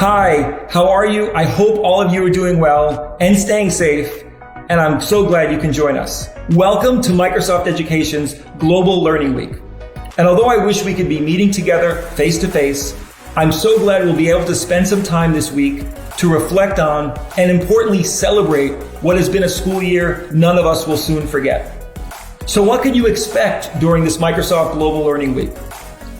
Hi, how are you? I hope all of you are doing well and staying safe, and I'm so glad you can join us. Welcome to Microsoft Education's Global Learning Week. And although I wish we could be meeting together face to face, I'm so glad we'll be able to spend some time this week to reflect on and importantly celebrate what has been a school year none of us will soon forget. So what can you expect during this Microsoft Global Learning Week?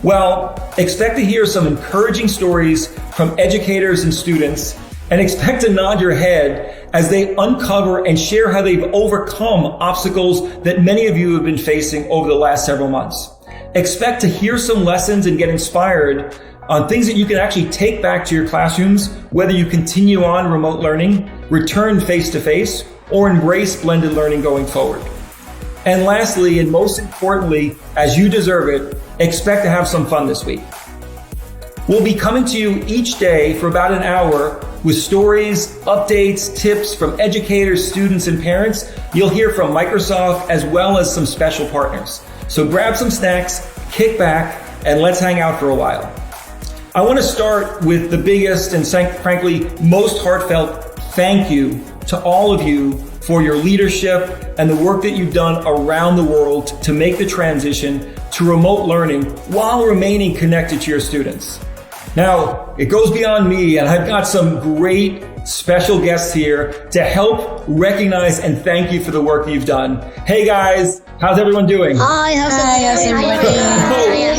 Well, expect to hear some encouraging stories from educators and students, and expect to nod your head as they uncover and share how they've overcome obstacles that many of you have been facing over the last several months. Expect to hear some lessons and get inspired on things that you can actually take back to your classrooms, whether you continue on remote learning, return face-to-face, or embrace blended learning going forward. And lastly, and most importantly, as you deserve it, expect to have some fun this week. We'll be coming to you each day for about an hour with stories, updates, tips from educators, students, and parents. You'll hear from Microsoft as well as some special partners. So grab some snacks, kick back, and let's hang out for a while. I want to start with the biggest and frankly most heartfelt thank you to all of you for your leadership and the work that you've done around the world to make the transition to remote learning while remaining connected to your students. Now, it goes beyond me, and I've got some great special guests here to help recognize and thank you for the work you've done. Hey guys, how's everyone doing? Hi, how's everyone doing?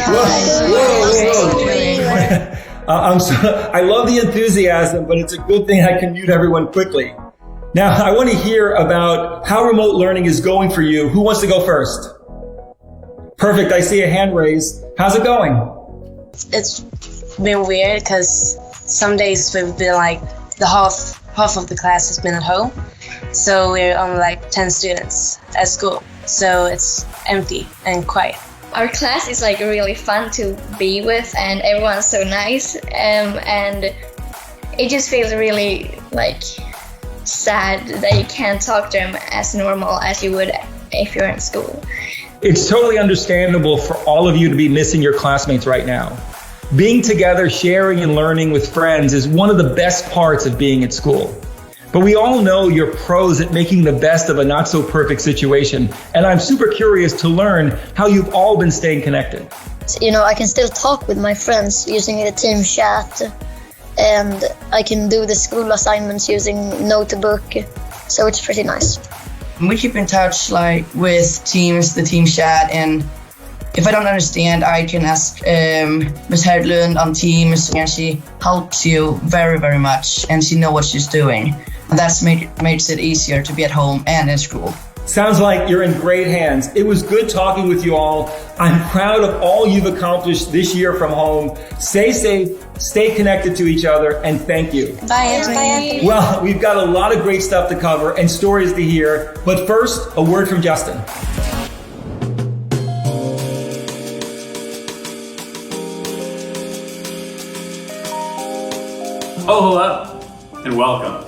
I love the enthusiasm, but it's a good thing I can mute everyone quickly. Now, I want to hear about how remote learning is going for you. Who wants to go first? Perfect. I see a hand raised. How's it going? It's been weird because some days we've been like the half of the class has been at home. So we're only like 10 students at school. So it's empty and quiet. Our class is like really fun to be with, and everyone's so nice. And it just feels really like sad that you can't talk to them as normal as you would if you're in school. It's totally understandable for all of you to be missing your classmates right now. Being together, sharing and learning with friends is one of the best parts of being at school. But we all know you're pros at making the best of a not so perfect situation. And I'm super curious to learn how you've all been staying connected. You know, I can still talk with my friends using the team chat, and I can do the school assignments using Notebook. So it's pretty nice. We keep in touch like with Teams, the team chat, and if I don't understand, I can ask Ms. Herdlund on Teams, and she helps you very, very much, and she knows what she's doing. And that's makes it easier to be at home and in school. Sounds like you're in great hands. It was good talking with you all. I'm proud of all you've accomplished this year from home. Stay safe, stay connected to each other, and thank you. Bye. Well, we've got a lot of great stuff to cover and stories to hear. But first, a word from Justin. Oh, hello, and welcome.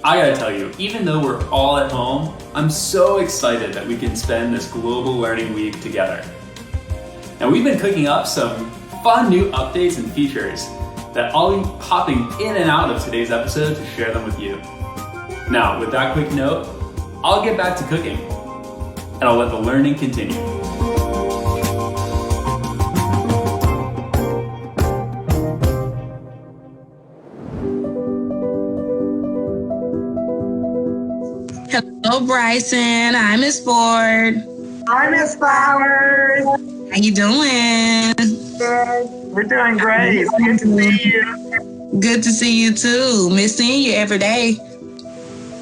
I gotta tell you, even though we're all at home, I'm so excited that we can spend this Global Learning Week together. Now, we've been cooking up some fun new updates and features that I'll be popping in and out of today's episode to share them with you. Now, with that quick note, I'll get back to cooking, and I'll let the learning continue. Hello, Bryson. Hi, Miss Ford. Hi, Miss Flowers. How you doing? Good. We're doing great. It's good to see you. Good to see you too. Miss seeing you every day.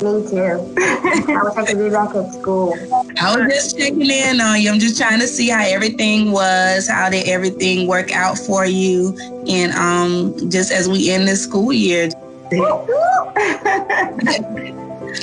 Me too. I wish I could be back at school. I was just checking in on you. I'm just trying to see how everything was. How did everything work out for you? And just as we end this school year.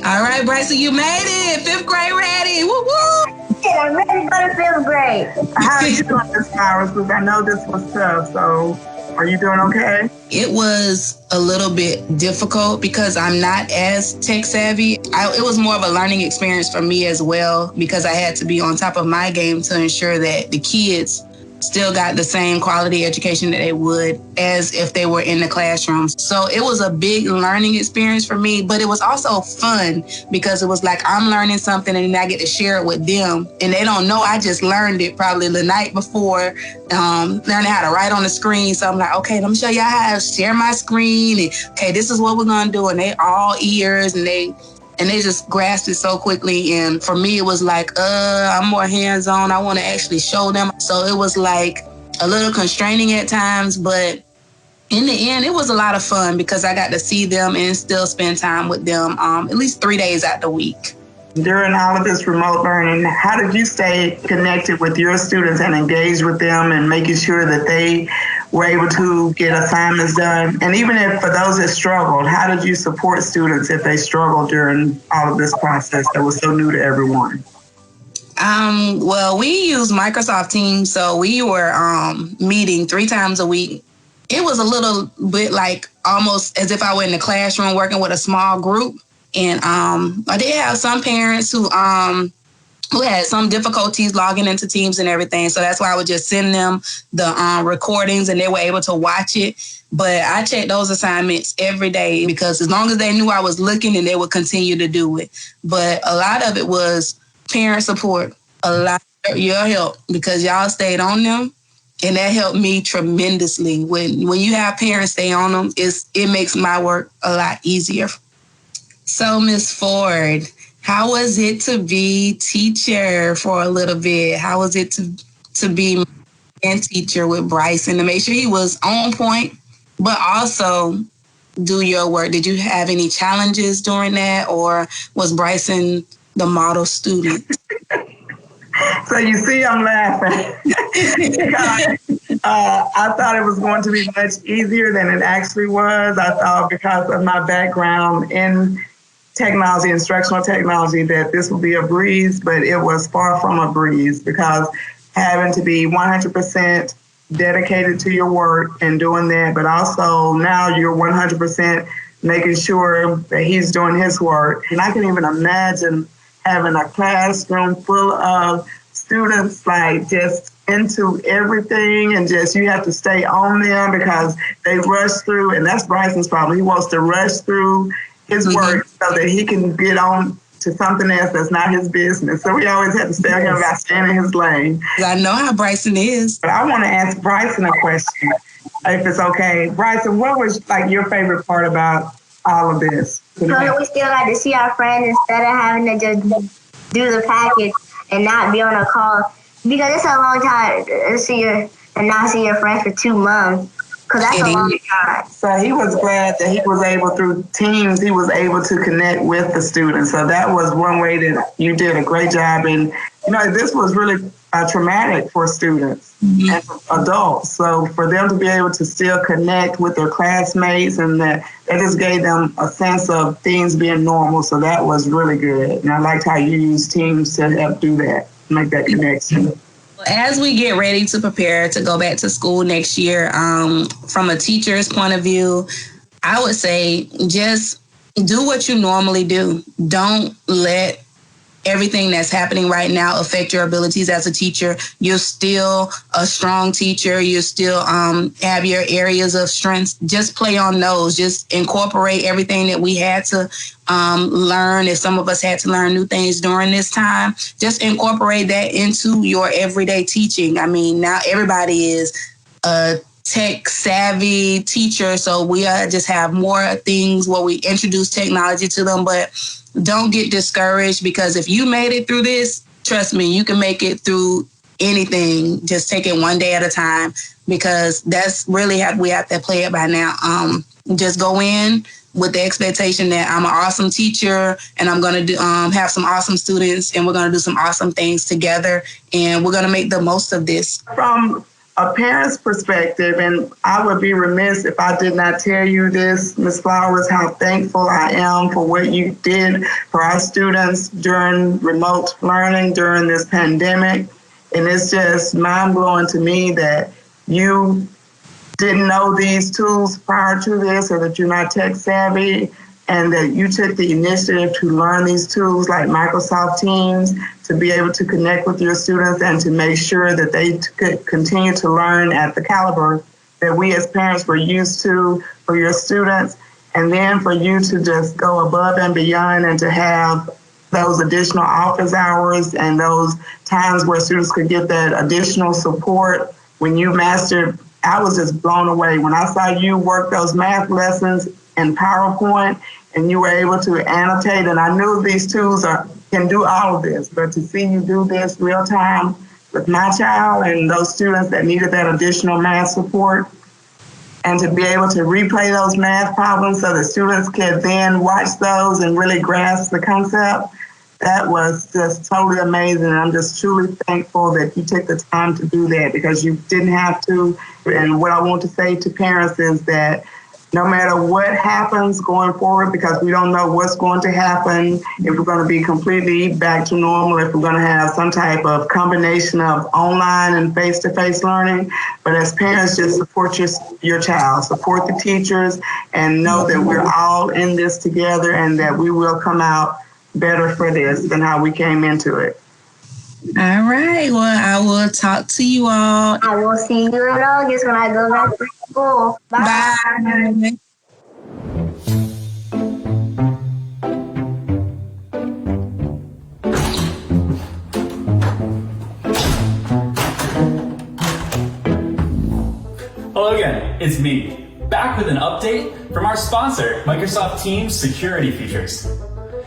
All right, Bryson, you made it. 5th grade ready. Woo woo. Yeah, I'm ready for the 5th grade. How are you doing, Miss Flowers? Because I know this was tough. So, are you doing okay? It was a little bit difficult because I'm not as tech savvy. It was more of a learning experience for me as well because I had to be on top of my game to ensure that the kids still got the same quality education that they would as if they were in the classroom. So it was a big learning experience for me, but it was also fun because it was like I'm learning something and then I get to share it with them. And they don't know I just learned it probably the night before, learning how to write on the screen. So I'm like, okay, let me show y'all how to share my screen. And, okay, this is what we're going to do. And they all ears and they just grasped it so quickly. And for me, it was like, I'm more hands-on. I want to actually show them. So it was like a little constraining at times, but in the end, it was a lot of fun because I got to see them and still spend time with them at least 3 days out the week. During all of this remote learning, how did you stay connected with your students and engage with them and making sure that they were able to get assignments done? And even if for those that struggled, how did you support students if they struggled during all of this process that was so new to everyone? Well, we use Microsoft Teams, so we were meeting 3 times a week. It was a little bit like almost as if I were in the classroom working with a small group. And I did have some parents who had some difficulties logging into Teams and everything. So that's why I would just send them the recordings and they were able to watch it. But I checked those assignments every day because as long as they knew I was looking, and they would continue to do it. But a lot of it was parent support, a lot of your help because y'all stayed on them. And that helped me tremendously. When you have parents stay on them, it makes my work a lot easier. So, Ms. Ford, how was it to be teacher for a little bit? How was it to be and teacher with Bryson to make sure he was on point, but also do your work? Did you have any challenges during that, or was Bryson the model student? So you see, I'm laughing. I thought it was going to be much easier than it actually was. I thought because of my background in technology, instructional technology, that this would be a breeze, but it was far from a breeze because having to be 100% dedicated to your work and doing that, but also now you're 100% making sure that he's doing his work. And I can even imagine having a classroom full of students like just into everything and just you have to stay on them because they rush through, and that's Bryson's problem. He wants to rush through his work so that he can get on to something else that's not his business. So we always have to stay on him about staying in his lane. I know how Bryson is. But I want to ask Bryson a question, if it's okay. Bryson, what was like your favorite part about all of this? So we still got to see our friends instead of having to just do the package and not be on a call. Because it's a long time to not see your friends for 2 months. Because that's a long time. So he was glad that he was able, through Teams, he was able to connect with the students. So that was one way that you did a great job. And, this was really traumatic for students and adults. So for them to be able to still connect with their classmates, and that just gave them a sense of things being normal. So that was really good. And I liked how you used Teams to help do that, make that connection. As we get ready to prepare to go back to school next year, from a teacher's point of view, I would say just do what you normally do. Don't let everything that's happening right now affect your abilities as a teacher. You're still a strong teacher. You still have your areas of strength. Just play on those. Just incorporate everything that we had to learn. If some of us had to learn new things during this time, just incorporate that into your everyday teaching. I mean, now everybody is a tech savvy teacher, so we just have more things where we introduce technology to them, but don't get discouraged, because if you made it through this, trust me, you can make it through anything. Just take it one day at a time, because that's really how we have to play it by now. Just go in with the expectation that I'm an awesome teacher and I'm going to have some awesome students and we're going to do some awesome things together and we're going to make the most of this. From a parent's perspective, and I would be remiss if I did not tell you this, Ms. Flowers, how thankful I am for what you did for our students during remote learning during this pandemic. And it's just mind-blowing to me that you didn't know these tools prior to this, or that you're not tech savvy. and that you took the initiative to learn these tools like Microsoft Teams to be able to connect with your students and to make sure that they could continue to learn at the caliber that we as parents were used to for your students. And then for you to just go above and beyond and to have those additional office hours and those times where students could get that additional support when you mastered. I was just blown away when I saw you work those math lessons in PowerPoint and you were able to annotate. And I knew these tools can do all of this, but to see you do this real time with my child and those students that needed that additional math support, and to be able to replay those math problems so the students could then watch those and really grasp the concept, that was just totally amazing. I'm just truly thankful that you took the time to do that because you didn't have to. And what I want to say to parents is that no matter what happens going forward, because we don't know what's going to happen, if we're going to be completely back to normal, if we're going to have some type of combination of online and face-to-face learning. But as parents, just support your child, support the teachers, and know that we're all in this together and that we will come out better for this than how we came into it. All right. Well, I will talk to you all. I will see you in August when I go back to school. Bye. Bye. Hello again, it's me, back with an update from our sponsor, Microsoft Teams Security Features.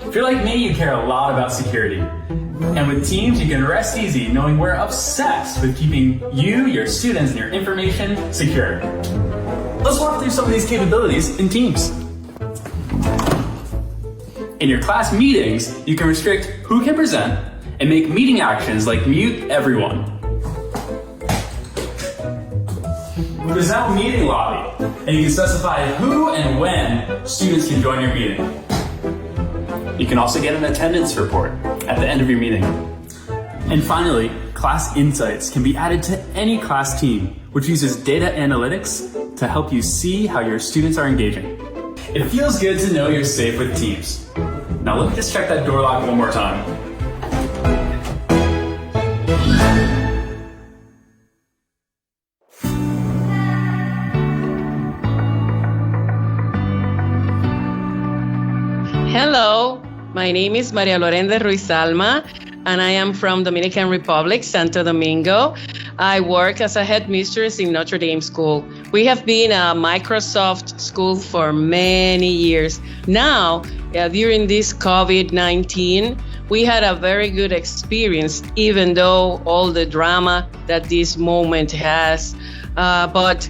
If you're like me, you care a lot about security. And with Teams, you can rest easy knowing we're obsessed with keeping you, your students, and your information secure. Let's walk through some of these capabilities in Teams. In your class meetings, you can restrict who can present and make meeting actions like mute everyone. There's now a meeting lobby, and you can specify who and when students can join your meeting. You can also get an attendance report at the end of your meeting. And finally, class insights can be added to any class team, which uses data analytics to help you see how your students are engaging. It feels good to know you're safe with Teams. Now let me just check that door lock one more time. Hello, my name is Maria Lorenda Ruiz Alma, and I am from Dominican Republic, Santo Domingo. I work as a headmistress in Notre Dame School. We have been a Microsoft school for many years. Now, during this COVID-19, we had a very good experience, even though all the drama that this moment has. But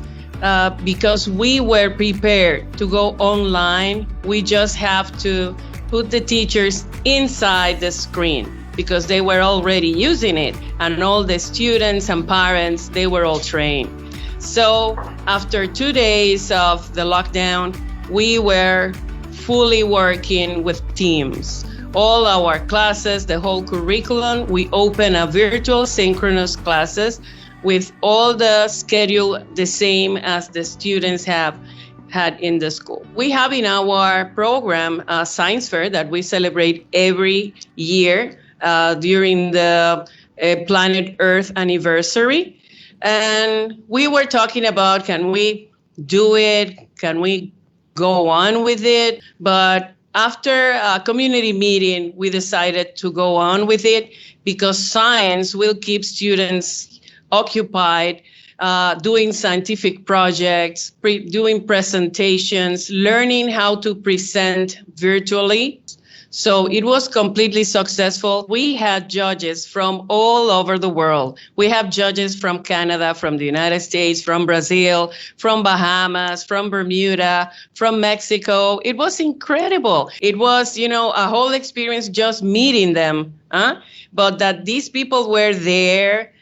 because we were prepared to go online, we just have to put the teachers inside the screen because they were already using it, and all the students and parents, they were all trained. So after 2 days of the lockdown, we were fully working with Teams. All our classes, the whole curriculum, we open a virtual synchronous classes with all the schedule the same as the students have had in the school. We have in our program a science fair that we celebrate every year during the Planet Earth anniversary. And we were talking about, can we do it? Can we go on with it? But after a community meeting, we decided to go on with it because science will keep students occupied, doing scientific projects, doing presentations, learning how to present virtually. So it was completely successful. We had judges from all over the world. We have judges from Canada, from the United States, from Brazil, from Bahamas, from Bermuda, from Mexico. It was incredible. It was, a whole experience just meeting them. But that these people were there,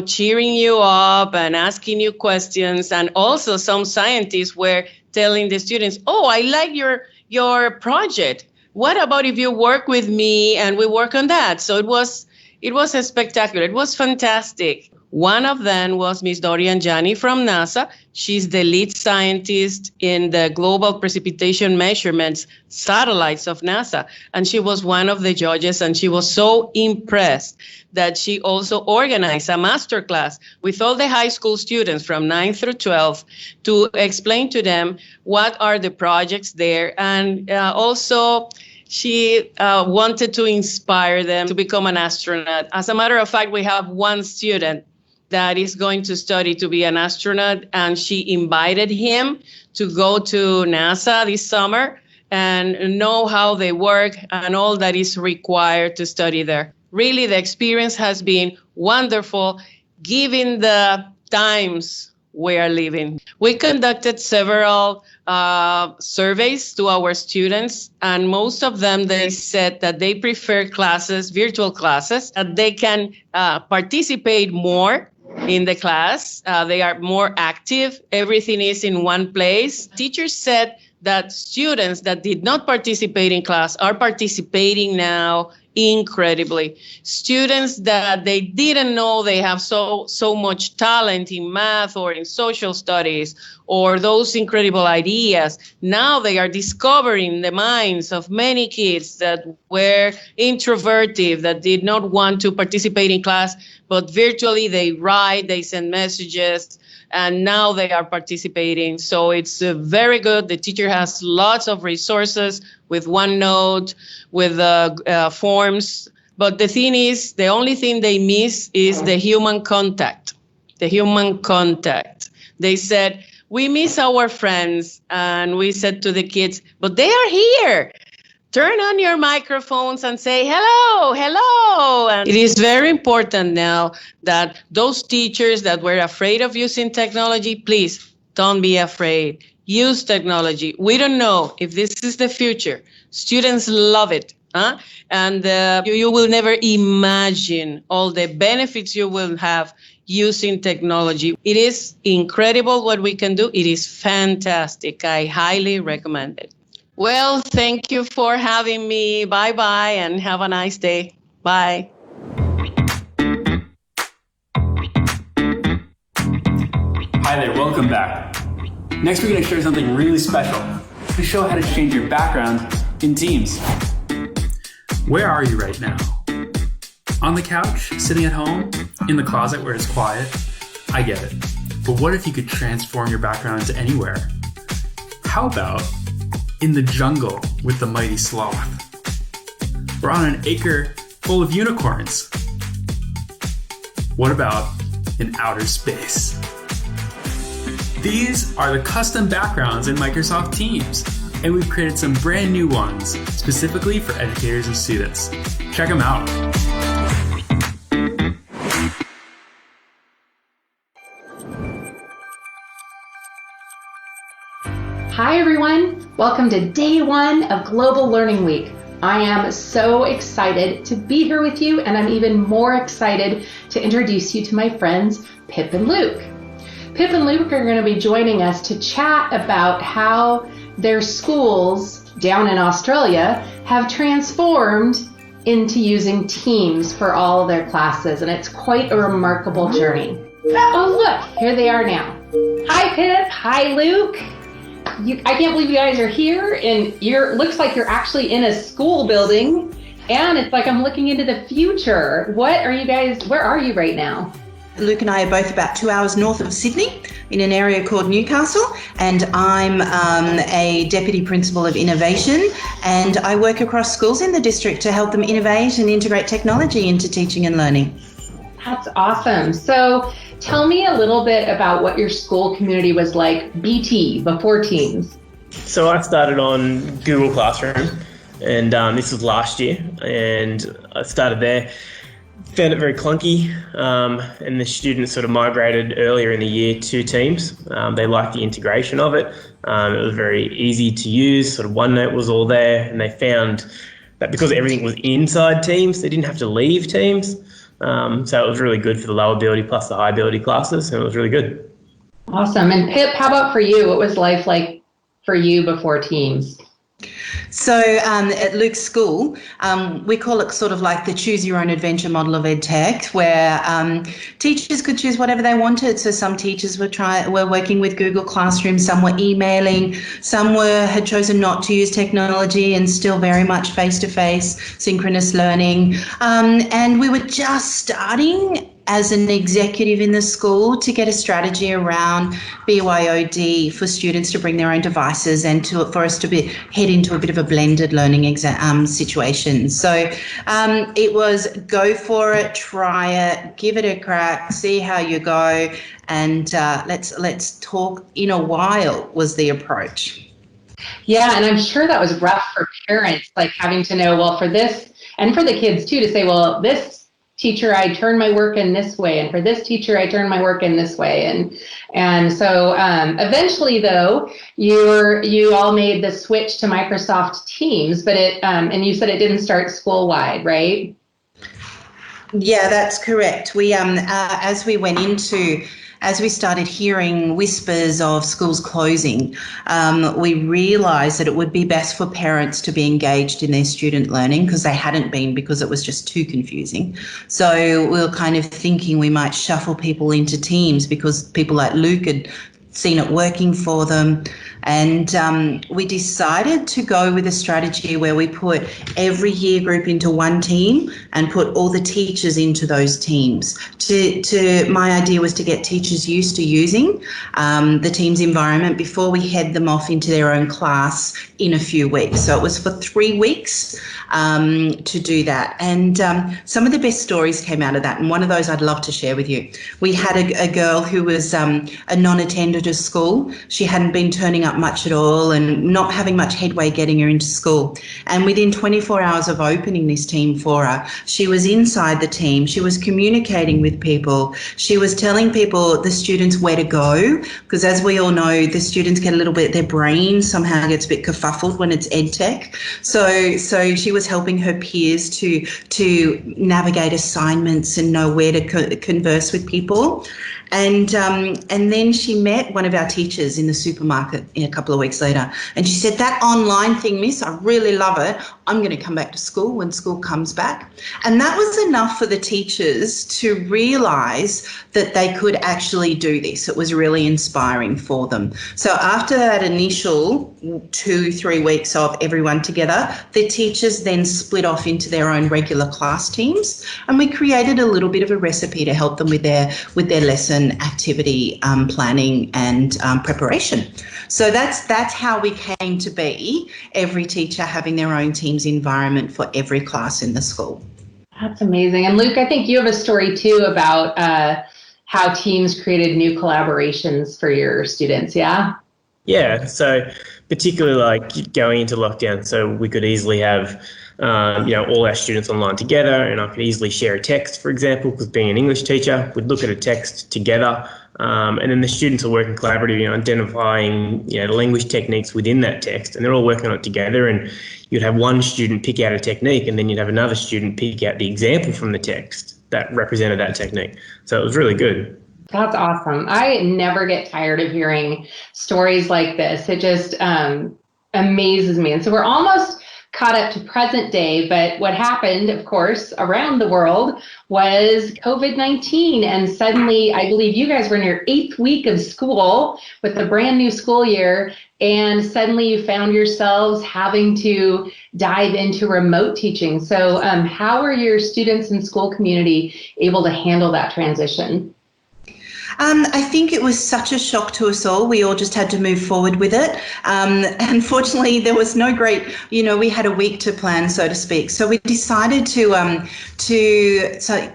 cheering you up and asking you questions. And also some scientists were telling the students, oh, I like your project. What about if you work with me and we work on that? So it was It was spectacular. It was fantastic. One of them was Miss Dorian Janney from NASA. She's the lead scientist in the Global Precipitation Measurements satellites of NASA. And she was one of the judges, and she was so impressed that she also organized a masterclass with all the high school students from 9 through 12 to explain to them what are the projects there. And also, she wanted to inspire them to become an astronaut. As a matter of fact, we have one student that is going to study to be an astronaut, and she invited him to go to NASA this summer and know how they work and all that is required to study there. Really, the experience has been wonderful, given the times we are living. We conducted several surveys to our students, and most of them, they said that they prefer classes, virtual classes, that they can participate more in the class. They are more active. Everything is in one place. Teachers said that students that did not participate in class are participating now incredibly. Students that they didn't know they have so much talent in math or in social studies or those incredible ideas, now they are discovering the minds of many kids that were introverted, that did not want to participate in class, but virtually they write, they send messages, and now they are participating. So it's very good. The teacher has lots of resources with OneNote, with forms. But the thing is, the only thing they miss is the human contact. The human contact. They said, we miss our friends. And we said to the kids, but they are here. Turn on your microphones and say, hello, hello. And it is very important now that those teachers that were afraid of using technology, please don't be afraid. Use technology. We don't know if this is the future. Students love it. And you will never imagine all the benefits you will have using technology. It is incredible what we can do. It is fantastic. I highly recommend it. Well, thank you for having me. Bye-bye and have a nice day. Bye. Hi there, welcome back. Next, we're going to share something really special to show how to change your background in Teams. Where are you right now? On the couch, sitting at home, in the closet where it's quiet? I get it. But what if you could transform your background to anywhere? How about in the jungle with the mighty sloth? Or on an acre full of unicorns? What about in outer space? These are the custom backgrounds in Microsoft Teams, and we've created some brand new ones specifically for educators and students. Check them out. Hi everyone, welcome to day one of Global Learning Week. I am so excited to be here with you, and I'm even more excited to introduce you to my friends Pip and Luke. Pip and Luke are going to be joining us to chat about how their schools down in Australia have transformed into using Teams for all of their classes, and it's quite a remarkable journey. Oh look, here they are now. Hi Pip, hi Luke. I can't believe you guys are here, and looks like you're actually in a school building, and it's like I'm looking into the future. Where are you right now? Luke and I are both about 2 hours north of Sydney in an area called Newcastle, and I'm a Deputy Principal of Innovation, and I work across schools in the district to help them innovate and integrate technology into teaching and learning. That's awesome. So tell me a little bit about what your school community was like before Teams. So I started on Google Classroom, and this was last year, and I started there. Found it very clunky, and the students sort of migrated earlier in the year to Teams. They liked the integration of it. It was very easy to use, sort of OneNote was all there, and they found that because everything was inside Teams, they didn't have to leave Teams. So it was really good for the low ability plus the high ability classes, and it was really good. Awesome. And Pip, how about for you? What was life like for you before Teams? So at Luke's school, we call it sort of like the choose your own adventure model of EdTech, where teachers could choose whatever they wanted. So some teachers were working with Google Classroom, some were emailing, some had chosen not to use technology and still very much face-to-face synchronous learning. And we were just starting as an executive in the school to get a strategy around BYOD for students to bring their own devices and for us to head into a bit of a blended learning situation. So it was go for it, try it, give it a crack, see how you go, and let's talk in a while was the approach. Yeah, and I'm sure that was rough for parents, like having to know, well, for this, and for the kids too, to say, well, this teacher, I turn my work in this way, and for this teacher, I turn my work in this way, and so eventually, though, you all made the switch to Microsoft Teams, but and you said it didn't start school wide, right? Yeah, that's correct. We as we started hearing whispers of schools closing, we realised that it would be best for parents to be engaged in their student learning because they hadn't been, because it was just too confusing. So we were kind of thinking we might shuffle people into teams because people like Luke had seen it working for them. And we decided to go with a strategy where we put every year group into one team and put all the teachers into those teams. My idea was to get teachers used to using the team's environment before we head them off into their own class in a few weeks. So it was for 3 weeks to do that. And some of the best stories came out of that. And one of those I'd love to share with you. We had a girl who was a non-attender to school. She hadn't been turning up much at all and not having much headway getting her into school. And within 24 hours of opening this team for her, she was inside the team. She was communicating with people. She was telling people, the students, where to go, because as we all know, the students get a little bit, their brain somehow gets a bit kerfuffled when it's EdTech. So she was helping her peers to navigate assignments and know where to converse with people. And then she met one of our teachers in the supermarket a couple of weeks later, and she said, that online thing, miss, I really love it. I'm going to come back to school when school comes back. And that was enough for the teachers to realise that they could actually do this. It was really inspiring for them. So after that initial 2-3 weeks of everyone together, the teachers then split off into their own regular class teams, and we created a little bit of a recipe to help them with their lesson activity planning and preparation. So that's how we came to be, every teacher having their own team's environment for every class in the school. That's amazing. And Luke, I think you have a story too about how teams created new collaborations for your students, yeah? Yeah, so particularly like going into lockdown, so we could easily have all our students online together, and I could easily share a text, for example, because being an English teacher, we'd look at a text together, and then the students are working collaboratively on identifying language techniques within that text, and they're all working on it together, and you'd have one student pick out a technique, and then you'd have another student pick out the example from the text that represented that technique. So it was really good. That's awesome. I never get tired of hearing stories like this. It just amazes me. And so we're almost caught up to present day, but what happened, of course, around the world was COVID-19. And suddenly, I believe you guys were in your 8th week of school with a brand new school year. And suddenly you found yourselves having to dive into remote teaching. So how were your students and school community able to handle that transition? I think it was such a shock to us all. We all just had to move forward with it. Unfortunately, there was no great, we had a week to plan, so to speak. So we decided to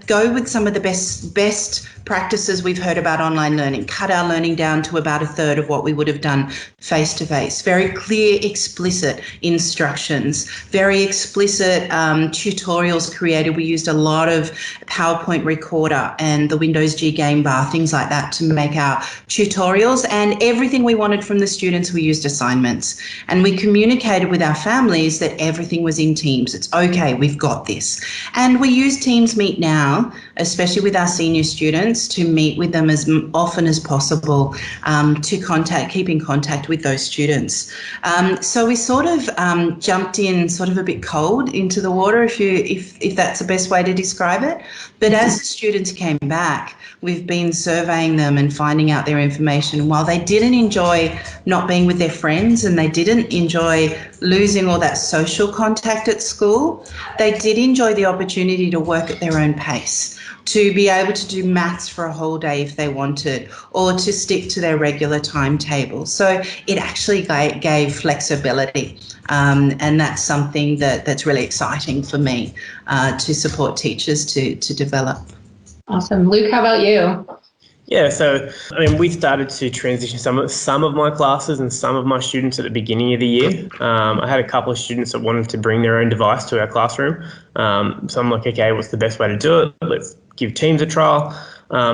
go with some of the best practices we've heard about online learning, cut our learning down to about a third of what we would have done face-to-face. Very clear, explicit instructions, very explicit tutorials created. We used a lot of PowerPoint Recorder and the Windows G Game Bar, things like that, to make our tutorials. And everything we wanted from the students, we used assignments. And we communicated with our families that everything was in Teams. It's okay, we've got this. And we use Teams Meet now, especially with our senior students. students, to meet with them as often as possible, to keep in contact with those students. So we sort of jumped in sort of a bit cold into the water, if that's the best way to describe it. But as the students came back, we've been surveying them and finding out their information. While they didn't enjoy not being with their friends and they didn't enjoy losing all that social contact at school, they did enjoy the opportunity to work at their own pace, to be able to do maths for a whole day if they wanted, or to stick to their regular timetable. So it actually gave flexibility, and that's something that's really exciting for me to support teachers to develop. Awesome. Luke, how about you? Yeah, so we started to transition some of my classes and some of my students at the beginning of the year. I had a couple of students that wanted to bring their own device to our classroom. So I'm like, okay, what's the best way to do it? Let's give Teams a trial.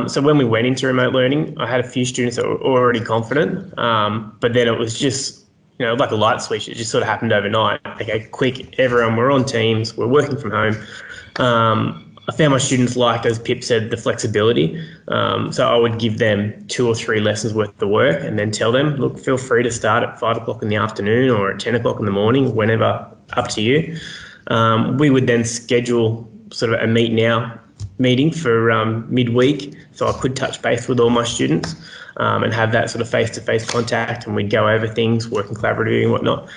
So when we went into remote learning, I had a few students that were already confident, but then it was just, like a light switch. It just sort of happened overnight. Okay, quick, everyone, we're on Teams, we're working from home. I found my students liked, as Pip said, the flexibility. So I would give them 2 or 3 lessons worth of work and then tell them, look, feel free to start at 5 o'clock in the afternoon or at 10 o'clock in the morning, whenever, up to you. We would then schedule sort of a meeting for midweek, so I could touch base with all my students and have that sort of face-to-face contact, and we'd go over things, working collaboratively and whatnot.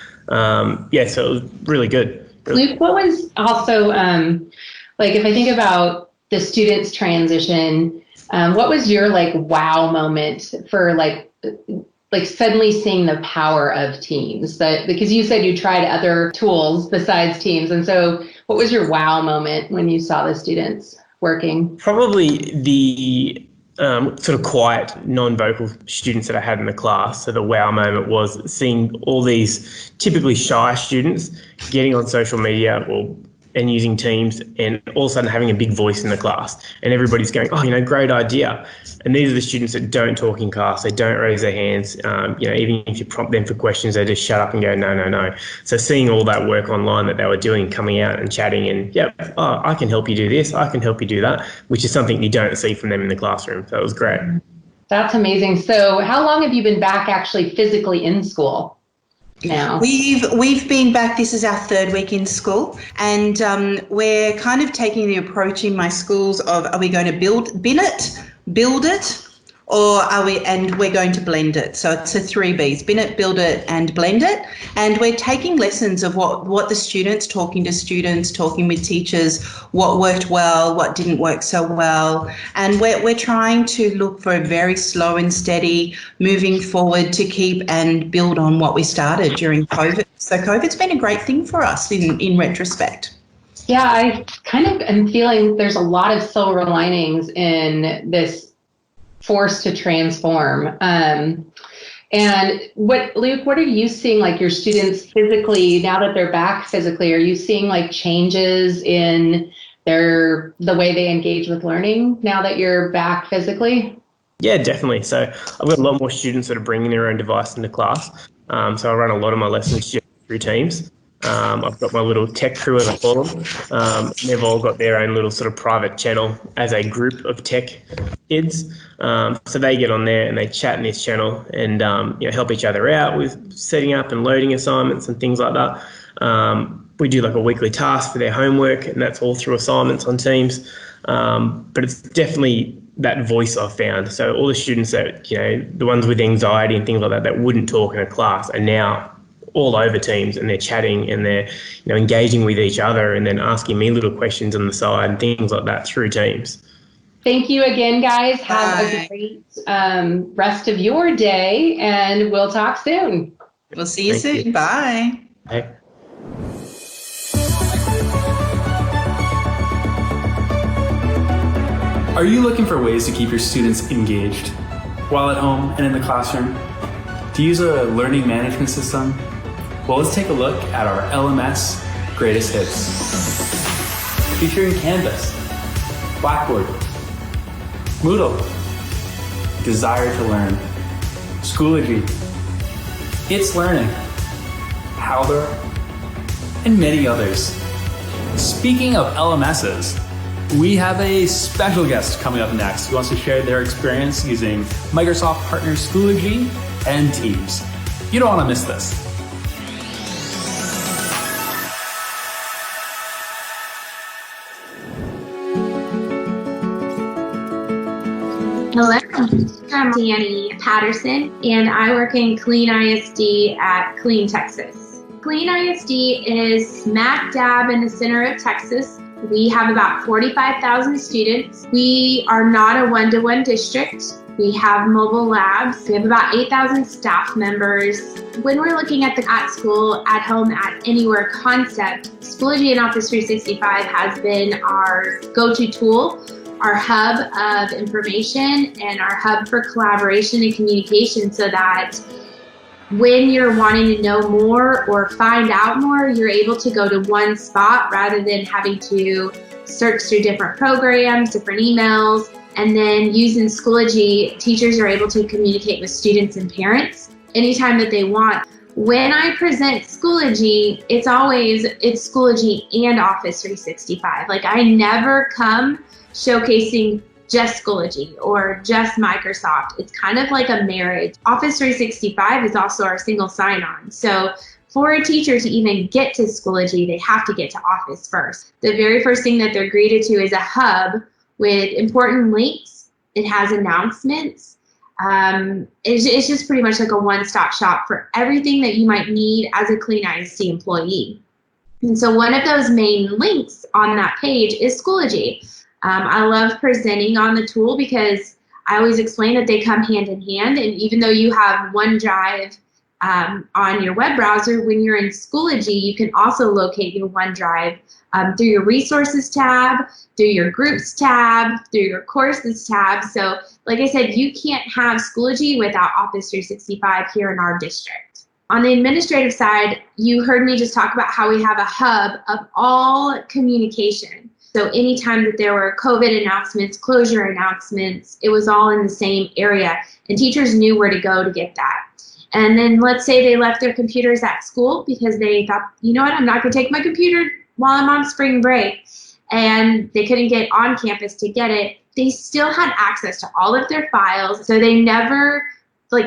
So it was really good. Luke, what was also... if I think about the students' transition, what was your wow moment for suddenly seeing the power of Teams? Because you said you tried other tools besides Teams, and so what was your wow moment when you saw the students working? Probably the sort of quiet, non-vocal students that I had in the class. So the wow moment was seeing all these typically shy students getting on social media and using Teams, and all of a sudden having a big voice in the class, and everybody's going, great idea. And these are the students that don't talk in class, they don't raise their hands. Even if you prompt them for questions, they just shut up and go, no. So seeing all that work online that they were doing, coming out and chatting, and I can help you do this, I can help you do that, which is something you don't see from them in the classroom. So it was great. That's amazing. So how long have you been back actually physically in school? Now. We've been back. This is our 3rd week in school, and we're kind of taking the approach in my schools of, are we going to build it, or we're going to blend it. So it's a 3 Bs: bin it, build it, and blend it. And we're taking lessons of what the students, talking to students, talking with teachers, what worked well, what didn't work so well. And we're trying to look for a very slow and steady moving forward to keep and build on what we started during COVID. So COVID's been a great thing for us in retrospect. Yeah, I kind of am feeling there's a lot of silver linings in this forced to transform. And Luke, what are you seeing, your students physically, now that they're back physically, are you seeing changes in the way they engage with learning now that you're back physically? Yeah, definitely. So I've got a lot more students that are bringing their own device into class. So I run a lot of my lessons just through Teams. I've got my little tech crew, as I call them. They've all got their own little sort of private channel as a group of tech kids. So they get on there and they chat in this channel and help each other out with setting up and loading assignments and things like that. We do a weekly task for their homework, and that's all through assignments on Teams. But it's definitely that voice I've found. So all the students that, the ones with anxiety and things like that wouldn't talk in a class are now all over Teams, and they're chatting and they're engaging with each other and then asking me little questions on the side and things like that through Teams. Thank you again, guys. Have a great rest of your day, and we'll talk soon. We'll see you soon. Bye. Bye. Are you looking for ways to keep your students engaged while at home and in the classroom? To use a learning management system? Well, let's take a look at our LMS Greatest Hits. Featuring Canvas, Blackboard, Moodle, Desire to Learn, Schoology, It's Learning, Howler, and many others. Speaking of LMSs, We have a special guest coming up next who wants to share their experience using Microsoft partners Schoology and Teams. You don't want to miss this. Hello, I'm Danny Patterson, and I work in Clean ISD at Clean, Texas. Clean ISD is smack dab in the center of Texas. We have about 45,000 students. We are not a one-to-one district. We have mobile labs. We have about 8,000 staff members. When we're looking at the at school, at home, at anywhere concept, Schoology and Office 365 has been our go-to tool, our hub of information, and our hub for collaboration and communication, so that when you're wanting to know more or find out more, you're able to go to one spot rather than having to search through different programs, different emails. And then using Schoology, teachers are able to communicate with students and parents anytime that they want. When I present Schoology, it's Schoology and Office 365. Like, I never come showcasing just Schoology or just Microsoft. It's kind of like a marriage. Office 365 is also our single sign-on. So for a teacher to even get to Schoology, they have to get to Office first. The very first thing that they're greeted to is a hub with important links. It has announcements. It's just pretty much like a one-stop shop for everything that you might need as a Clean ISD employee. And so one of those main links on that page is Schoology. I love presenting on the tool because I always explain that they come hand in hand. And even though you have OneDrive on your web browser, when you're in Schoology, you can also locate your OneDrive through your Resources tab, through your Groups tab, through your Courses tab. So like I said, you can't have Schoology without Office 365 here in our district. On the administrative side, you heard me just talk about how we have a hub of all communication. So anytime that there were COVID announcements, closure announcements, it was all in the same area, and teachers knew where to go to get that. And then let's say they left their computers at school because they thought, you know what, I'm not going to take my computer while I'm on spring break, and they couldn't get on campus to get it. They still had access to all of their files, so they never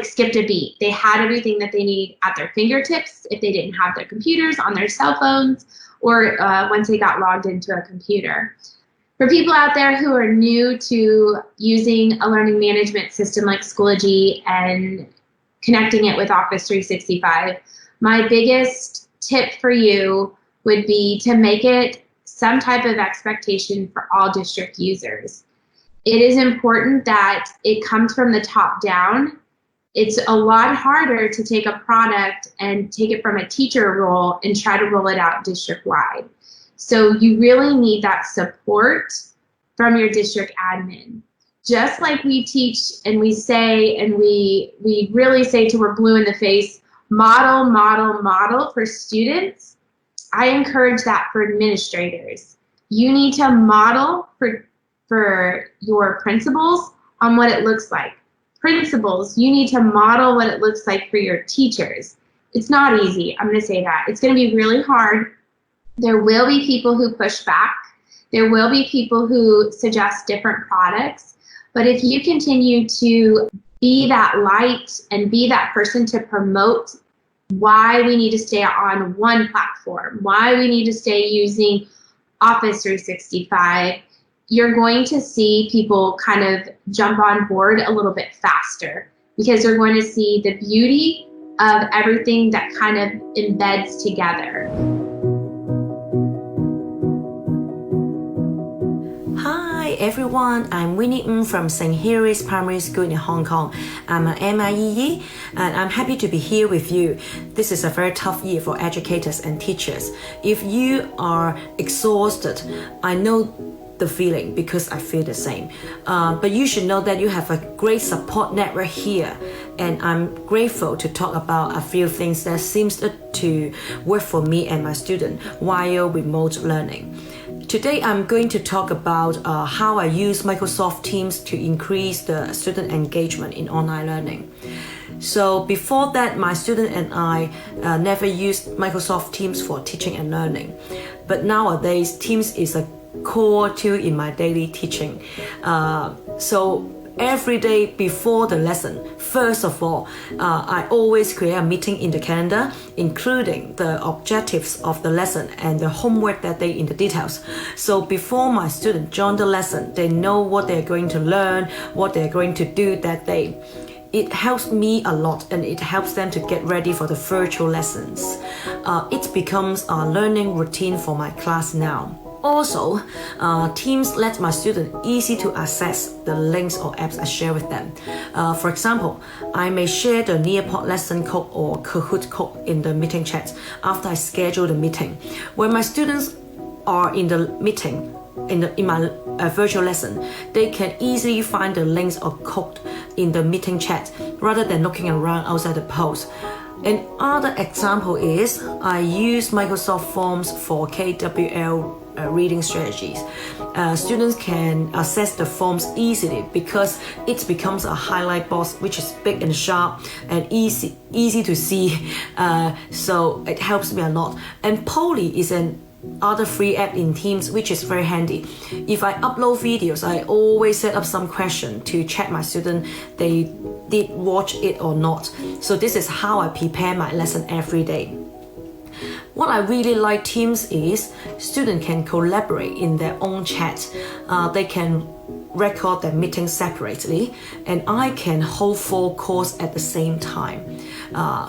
skipped a beat. They had everything that they need at their fingertips if they didn't have their computers, on their cell phones, or once they got logged into a computer. For people out there who are new to using a learning management system like Schoology and connecting it with Office 365, my biggest tip for you would be to make it some type of expectation for all district users. It is important that it comes from the top down. It's a lot harder to take a product and take it from a teacher role and try to roll it out district-wide. So you really need that support from your district admin. Just like we teach and we say, and we really say till we're blue in the face, model, model, model for students, I encourage that for administrators. You need to model for your principals on what it looks like. Principals, you need to model what it looks like for your teachers. It's not easy, I'm going to say that. It's going to be really hard. There will be people who push back. There will be people who suggest different products. But if you continue to be that light and be that person to promote why we need to stay on one platform, why we need to stay using Office 365, you're going to see people kind of jump on board a little bit faster because they're going to see the beauty of everything that kind of embeds together. Hi everyone, I'm Winnie Ng from St. Hilarious Primary School in Hong Kong. I'm an MIEE and I'm happy to be here with you. This is a very tough year for educators and teachers. If you are exhausted, I know the feeling because I feel the same. But you should know that you have a great support network here, and I'm grateful to talk about a few things that seems to work for me and my student while remote learning. Today I'm going to talk about how I use Microsoft Teams to increase the student engagement in online learning. So before that, my student and I never used Microsoft Teams for teaching and learning. But nowadays, Teams is a core tool in my daily teaching. So every day before the lesson, first of all, I always create a meeting in the calendar, including the objectives of the lesson and the homework that day in the details. So before my students join the lesson, they know what they're going to learn, what they're going to do that day. It helps me a lot, and it helps them to get ready for the virtual lessons. It becomes a learning routine for my class now. Also, Teams let my students easy to access the links or apps I share with them. For example, I may share the Nearpod lesson code or Kahoot code in the meeting chat after I schedule the meeting. When my students are in the meeting, in my virtual lesson, they can easily find the links or code in the meeting chat rather than looking around outside the post. Another example is I use Microsoft Forms for KWL reading strategies. Students can access the forms easily because it becomes a highlight box which is big and sharp and easy to see. So it helps me a lot. And Poly is an other free app in Teams which is very handy. If I upload videos, I always set up some question to check my student they did watch it or not. So this is how I prepare my lesson every day. What I really like Teams is students can collaborate in their own chat. They can record their meetings separately, and I can hold 4 calls at the same time.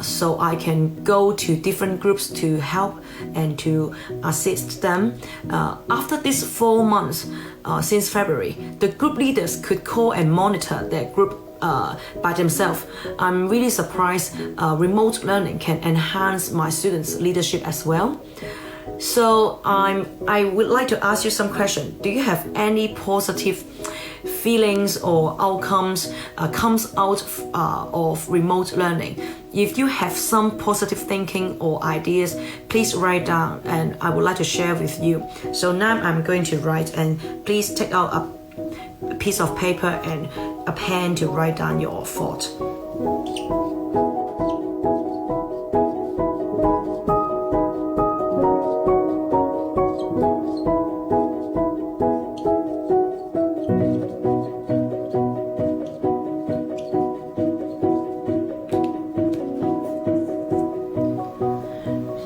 So I can go to different groups to help and to assist them. After these 4 months, since February, the group leaders could call and monitor their group by themselves. I'm really surprised remote learning can enhance my students' leadership as well. So I would like to ask you some questions. Do you have any positive feelings or outcomes comes out of remote learning? If you have some positive thinking or ideas, please write down and I would like to share with you. So now I'm going to write, and please take out a piece of paper and a pen to write down your thought.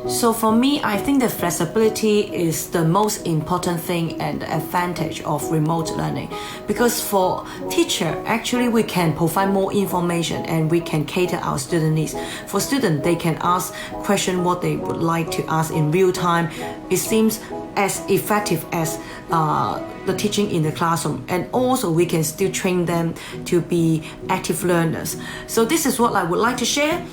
So for me, I think the flexibility is the most important thing and the advantage of remote learning. Because for teacher, actually we can provide more information and we can cater our student needs. For students, they can ask questions what they would like to ask in real time. It seems as effective as the teaching in the classroom, and also we can still train them to be active learners. So this is what I would like to share.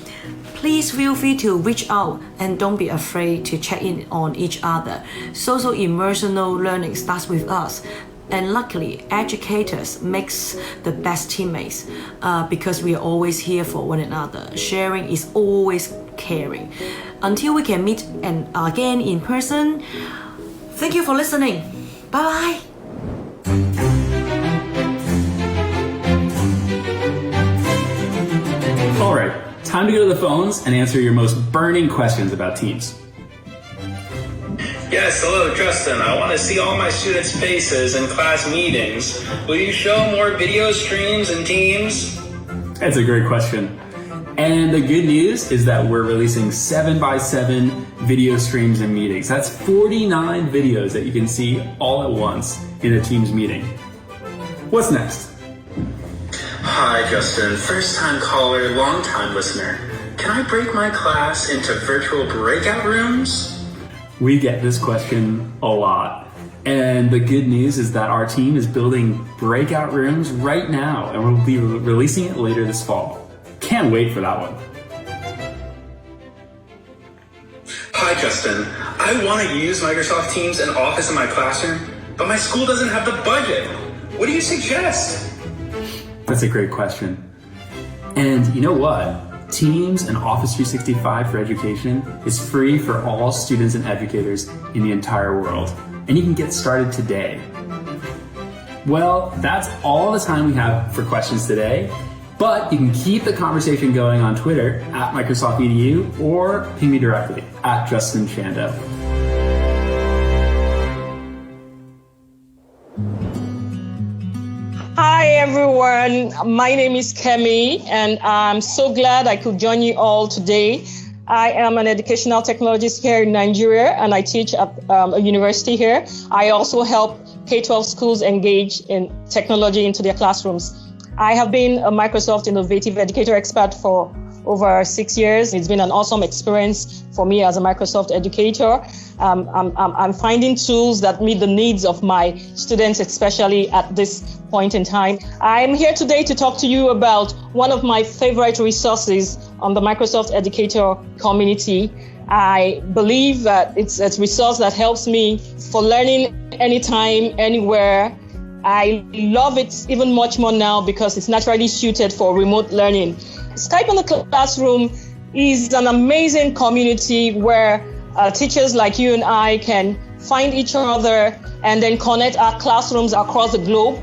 Please feel free to reach out and don't be afraid to check in on each other. Social emotional learning starts with us. And luckily, educators makes the best teammates because we are always here for one another. Sharing is always caring. Until we can meet and again in person, thank you for listening. Bye-bye. All right. Time to go to the phones and answer your most burning questions about Teams. Yes, hello, Justin. I want to see all my students' faces in class meetings. Will you show more video streams in Teams? That's a great question. And the good news is that we're releasing 7x7 video streams and meetings. That's 49 videos that you can see all at once in a Teams meeting. What's next? Hi, Justin. First-time caller, long-time listener. Can I break my class into virtual breakout rooms? We get this question a lot. And the good news is that our team is building breakout rooms right now, and we'll be releasing it later this fall. Can't wait for that one. Hi, Justin. I want to use Microsoft Teams and Office in my classroom, but my school doesn't have the budget. What do you suggest? That's a great question. And you know what? Teams and Office 365 for Education is free for all students and educators in the entire world. And you can get started today. Well, that's all the time we have for questions today. But you can keep the conversation going on Twitter at Microsoft EDU or ping me directly at Justin Chando. everyone. My name is Kemi, and I'm so glad I could join you all today. I am an educational technologist here in Nigeria, and I teach at a university here. I also help K-12 schools engage in technology into their classrooms. I have been a Microsoft Innovative Educator expert for over 6 years. It's been an awesome experience for me as a Microsoft educator. I'm finding tools that meet the needs of my students, especially at this point in time. I'm here today to talk to you about one of my favorite resources on the Microsoft educator community. I believe that it's a resource that helps me for learning anytime, anywhere. I love it even much more now because it's naturally suited for remote learning. Skype in the Classroom is an amazing community where teachers like you and I can find each other and then connect our classrooms across the globe.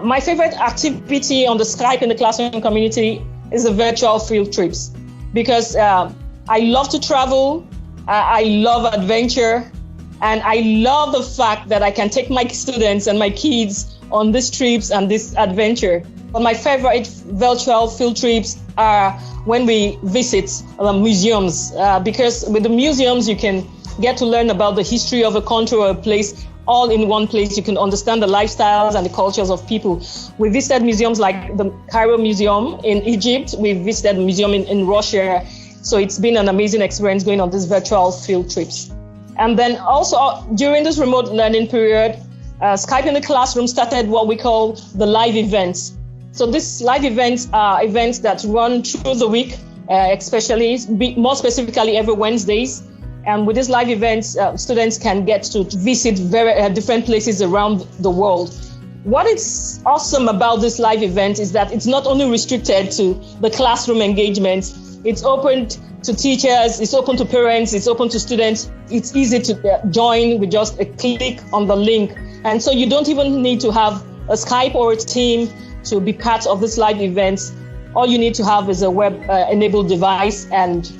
My favorite activity on the Skype in the Classroom community is the virtual field trips because I love to travel, I love adventure, and I love the fact that I can take my students and my kids on these trips and this adventure. But my favorite virtual field trips are when we visit museums, because with the museums, you can get to learn about the history of a country or a place all in one place. You can understand the lifestyles and the cultures of people. We visited museums like the Cairo Museum in Egypt. We visited a museum in Russia. So it's been an amazing experience going on these virtual field trips. And then also during this remote learning period, Skype in the Classroom started what we call the live events. So these live events are events that run through the week, especially, more specifically every Wednesdays. And with these live events, students can get to visit very different places around the world. What is awesome about this live event is that it's not only restricted to the classroom engagement, it's open to teachers, it's open to parents, it's open to students. It's easy to join with just a click on the link. And so you don't even need to have a Skype or a team to be part of this live events. All you need to have is a web-enabled device, and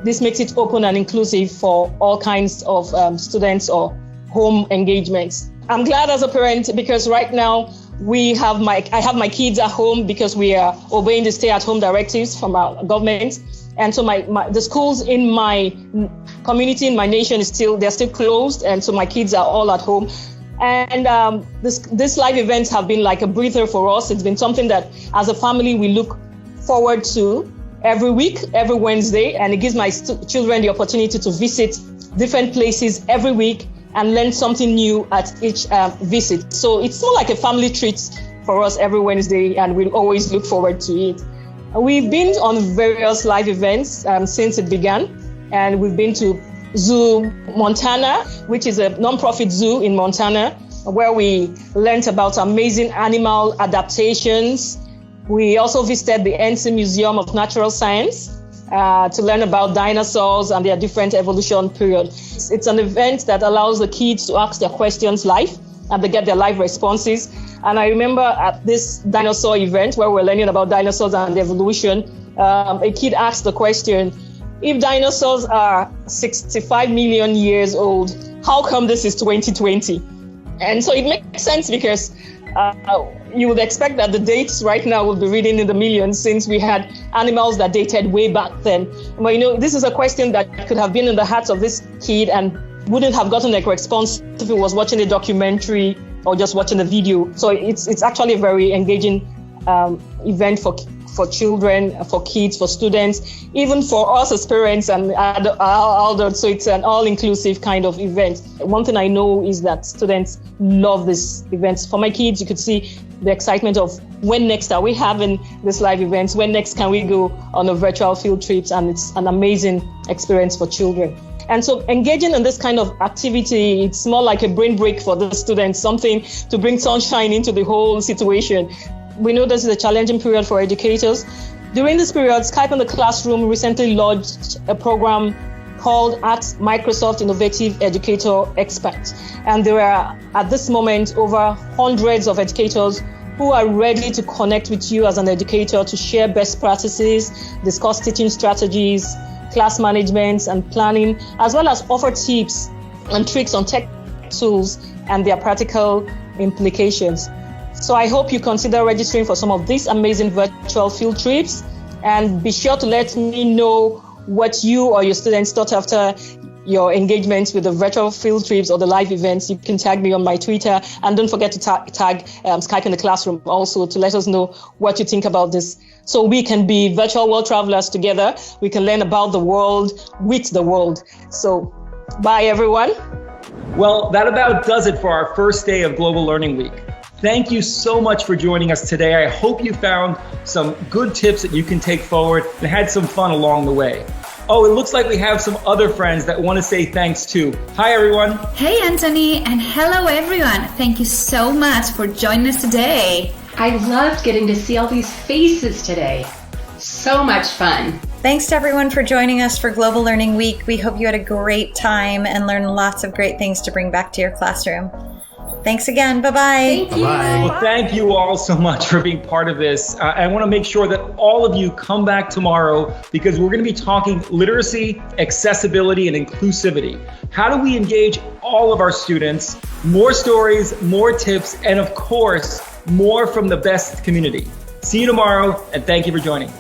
this makes it open and inclusive for all kinds of students or home engagements. I'm glad as a parent because right now I have my kids at home because we are obeying the stay-at-home directives from our government, and so the schools in my community, in my nation, they're still closed, and so my kids are all at home. And this live events have been like a breather for us. It's been something that as a family we look forward to every week, every Wednesday, and it gives my children the opportunity to visit different places every week and learn something new at each visit. So it's more like a family treat for us every Wednesday, and we always look forward to it. We've been on various live events since it began, and we've been to Zoo Montana, which is a non-profit zoo in Montana, where we learned about amazing animal adaptations. We also visited the NC Museum of Natural Science to learn about dinosaurs and their different evolution period. It's an event that allows the kids to ask their questions live, and they get their live responses. And I remember at this dinosaur event where we're learning about dinosaurs and evolution, a kid asked the question, if dinosaurs are 65 million years old, how come this is 2020? And so it makes sense because you would expect that the dates right now will be reading in the millions since we had animals that dated way back then. But this is a question that could have been in the hearts of this kid and wouldn't have gotten a response if he was watching a documentary or just watching a video. So it's actually a very engaging event for children, for kids, for students, even for us as parents and adults. So it's an all-inclusive kind of event. One thing I know is that students love these events. For my kids, you could see the excitement of when next are we having this live events? When next can we go on a virtual field trips? And it's an amazing experience for children. And so engaging in this kind of activity, it's more like a brain break for the students, something to bring sunshine into the whole situation. We know this is a challenging period for educators. During this period, Skype in the Classroom recently launched a program called at Microsoft Innovative Educator Expert. And there are, at this moment, over hundreds of educators who are ready to connect with you as an educator to share best practices, discuss teaching strategies, class management and planning, as well as offer tips and tricks on tech tools and their practical implications. So I hope you consider registering for some of these amazing virtual field trips, and be sure to let me know what you or your students thought after your engagements with the virtual field trips or the live events. You can tag me on my Twitter, and don't forget to tag Skype in the Classroom also to let us know what you think about this. So we can be virtual world travelers together. We can learn about the world with the world. So bye, everyone. Well, that about does it for our first day of Global Learning Week. Thank you so much for joining us today. I hope you found some good tips that you can take forward and had some fun along the way. Oh, it looks like we have some other friends that want to say thanks too. Hi, everyone. Hey, Anthony, and hello, everyone. Thank you so much for joining us today. I loved getting to see all these faces today. So much fun. Thanks to everyone for joining us for Global Learning Week. We hope you had a great time and learned lots of great things to bring back to your classroom. Thanks again. Bye-bye. Thank you. Well, thank you all so much for being part of this. I want to make sure that all of you come back tomorrow, because we're going to be talking literacy, accessibility, and inclusivity. How do we engage all of our students? More stories, more tips, and of course, more from the best community. See you tomorrow, and thank you for joining.